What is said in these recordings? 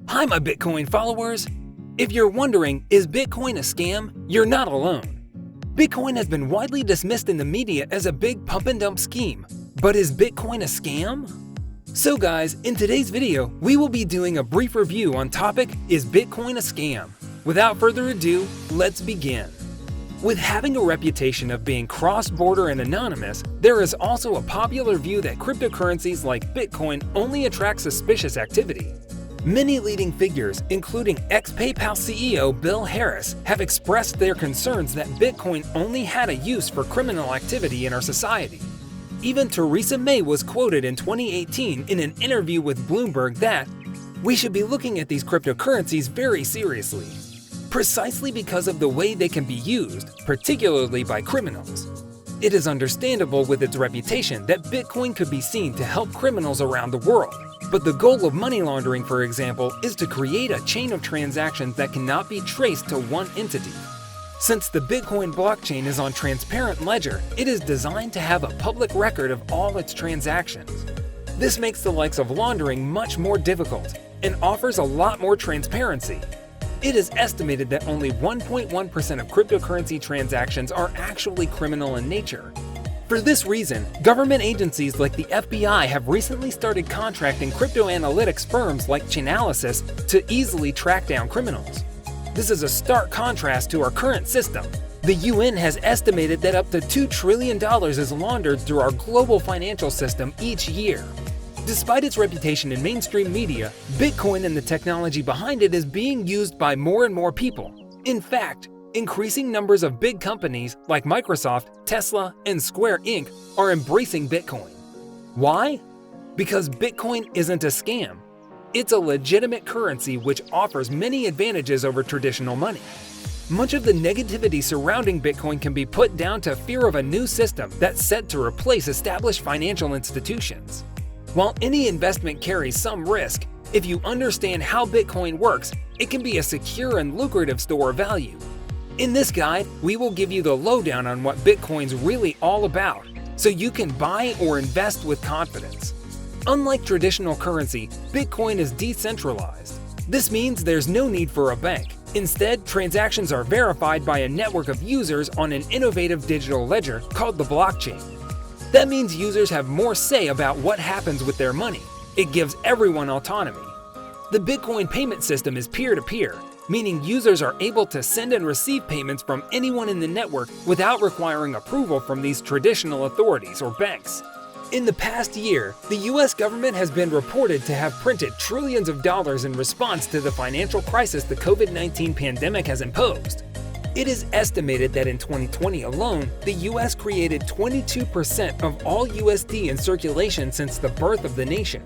Hi, my Bitcoin followers! If you're wondering, is Bitcoin a scam? You're not alone. Bitcoin has been widely dismissed in the media as a big pump-and-dump scheme. But is Bitcoin a scam? So guys, in today's video, we will be doing a brief review on topic, is Bitcoin a scam? Without further ado, let's begin. With having a reputation of being cross-border and anonymous, there is also a popular view that cryptocurrencies like Bitcoin only attract suspicious activity. Many leading figures, including ex-PayPal CEO Bill Harris, have expressed their concerns that Bitcoin only had a use for criminal activity in our society. Even Theresa May was quoted in 2018 in an interview with Bloomberg that, "We should be looking at these cryptocurrencies very seriously," precisely because of the way they can be used, particularly by criminals. It is understandable with its reputation that Bitcoin could be seen to help criminals around the world. But the goal of money laundering, for example, is to create a chain of transactions that cannot be traced to one entity. Since the Bitcoin blockchain is on transparent ledger, it is designed to have a public record of all its transactions. This makes the likes of laundering much more difficult and offers a lot more transparency. It is estimated that only 1.1% of cryptocurrency transactions are actually criminal in nature. For this reason, government agencies like the FBI have recently started contracting crypto analytics firms like Chainalysis to easily track down criminals. This is a stark contrast to our current system. The UN has estimated that up to $2 trillion is laundered through our global financial system each year. Despite its reputation in mainstream media, Bitcoin and the technology behind it is being used by more and more people. In fact, increasing numbers of big companies like Microsoft, Tesla, and Square Inc. are embracing Bitcoin. Why? Because Bitcoin isn't a scam. It's a legitimate currency which offers many advantages over traditional money. Much of the negativity surrounding Bitcoin can be put down to fear of a new system that's set to replace established financial institutions. While any investment carries some risk, if you understand how Bitcoin works, it can be a secure and lucrative store of value. In this guide, we will give you the lowdown on what Bitcoin's really all about, so you can buy or invest with confidence. Unlike traditional currency, Bitcoin is decentralized. This means there's no need for a bank. Instead, transactions are verified by a network of users on an innovative digital ledger called the blockchain. That means users have more say about what happens with their money. It gives everyone autonomy. The Bitcoin payment system is peer-to-peer, meaning users are able to send and receive payments from anyone in the network without requiring approval from these traditional authorities or banks. In the past year, the US government has been reported to have printed trillions of dollars in response to the financial crisis the COVID-19 pandemic has imposed. It is estimated that in 2020 alone, the US created 22% of all USD in circulation since the birth of the nation.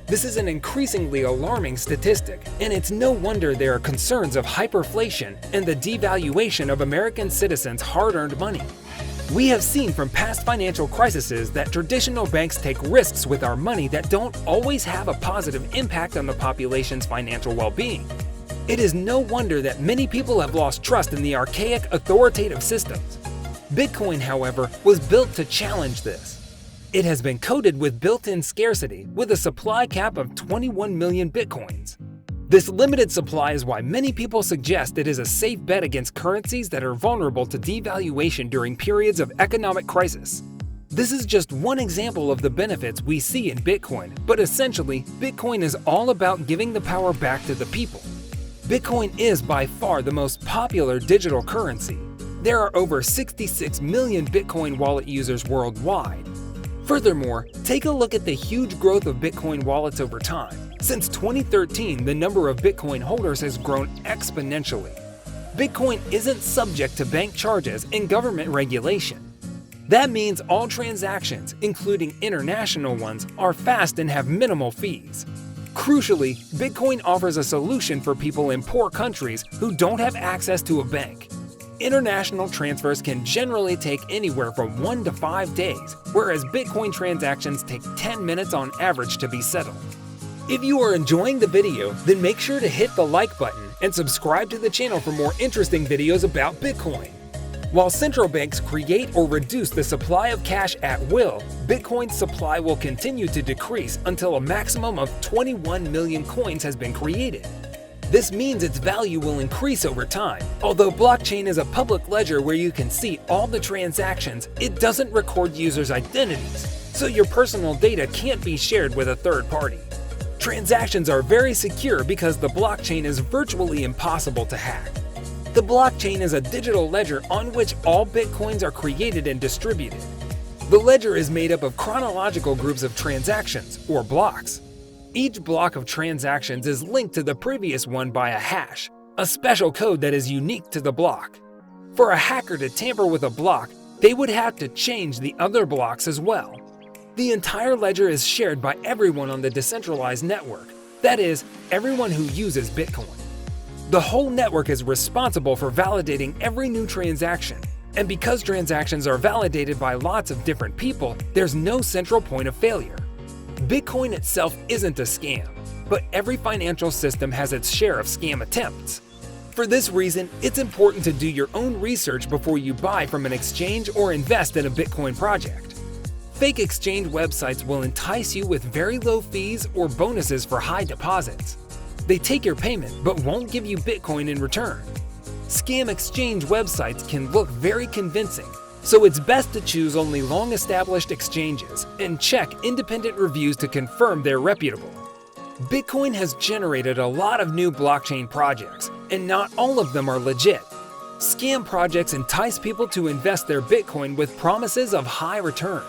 This is an increasingly alarming statistic, and it's no wonder there are concerns of hyperflation and the devaluation of American citizens' hard-earned money. We have seen from past financial crises that traditional banks take risks with our money that don't always have a positive impact on the population's financial well-being. It is no wonder that many people have lost trust in the archaic, authoritative systems. Bitcoin, however, was built to challenge this. It has been coded with built-in scarcity with a supply cap of 21 million bitcoins. This limited supply is why many people suggest it is a safe bet against currencies that are vulnerable to devaluation during periods of economic crisis. This is just one example of the benefits we see in Bitcoin, but essentially, Bitcoin is all about giving the power back to the people. Bitcoin is by far the most popular digital currency. There are over 66 million Bitcoin wallet users worldwide. Furthermore, take a look at the huge growth of Bitcoin wallets over time. Since 2013, the number of Bitcoin holders has grown exponentially. Bitcoin isn't subject to bank charges and government regulation. That means all transactions, including international ones, are fast and have minimal fees. Crucially, Bitcoin offers a solution for people in poor countries who don't have access to a bank. International transfers can generally take anywhere from 1 to 5 days, whereas Bitcoin transactions take 10 minutes on average to be settled. If you are enjoying the video, then make sure to hit the like button and subscribe to the channel for more interesting videos about Bitcoin. While central banks create or reduce the supply of cash at will, Bitcoin's supply will continue to decrease until a maximum of 21 million coins has been created. This means its value will increase over time. Although blockchain is a public ledger where you can see all the transactions, it doesn't record users' identities, so your personal data can't be shared with a third party. Transactions are very secure because the blockchain is virtually impossible to hack. The blockchain is a digital ledger on which all bitcoins are created and distributed. The ledger is made up of chronological groups of transactions, or blocks. Each block of transactions is linked to the previous one by a hash, a special code that is unique to the block. For a hacker to tamper with a block, they would have to change the other blocks as well. The entire ledger is shared by everyone on the decentralized network, that is, everyone who uses Bitcoin. The whole network is responsible for validating every new transaction, and because transactions are validated by lots of different people, there's no central point of failure. Bitcoin itself isn't a scam, but every financial system has its share of scam attempts. For this reason, it's important to do your own research before you buy from an exchange or invest in a Bitcoin project. Fake exchange websites will entice you with very low fees or bonuses for high deposits. They take your payment but won't give you Bitcoin in return. Scam exchange websites can look very convincing, so it's best to choose only long-established exchanges and check independent reviews to confirm they're reputable. Bitcoin has generated a lot of new blockchain projects, and not all of them are legit. Scam projects entice people to invest their Bitcoin with promises of high return.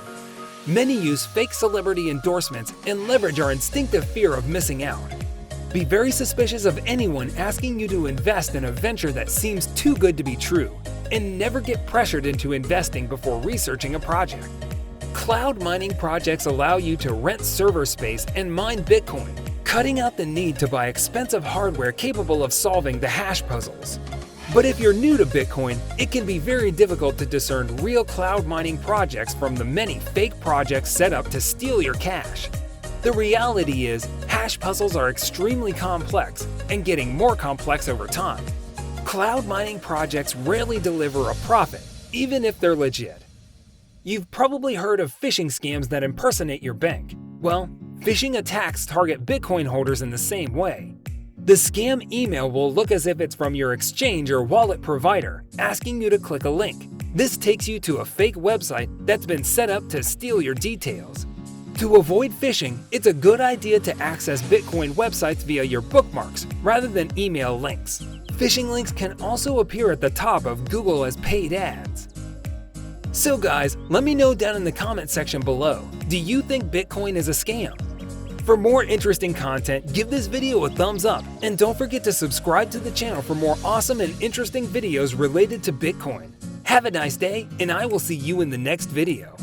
Many use fake celebrity endorsements and leverage our instinctive fear of missing out. Be very suspicious of anyone asking you to invest in a venture that seems too good to be true, and never get pressured into investing before researching a project. Cloud mining projects allow you to rent server space and mine Bitcoin, cutting out the need to buy expensive hardware capable of solving the hash puzzles. But if you're new to Bitcoin, it can be very difficult to discern real cloud mining projects from the many fake projects set up to steal your cash. The reality is, hash puzzles are extremely complex and getting more complex over time. Cloud mining projects rarely deliver a profit, even if they're legit. You've probably heard of phishing scams that impersonate your bank. Well, phishing attacks target Bitcoin holders in the same way. The scam email will look as if it's from your exchange or wallet provider, asking you to click a link. This takes you to a fake website that's been set up to steal your details. To avoid phishing, it's a good idea to access Bitcoin websites via your bookmarks rather than email links. Phishing links can also appear at the top of Google as paid ads. So guys, let me know down in the comment section below, do you think Bitcoin is a scam? For more interesting content, give this video a thumbs up, and don't forget to subscribe to the channel for more awesome and interesting videos related to Bitcoin. Have a nice day, and I will see you in the next video.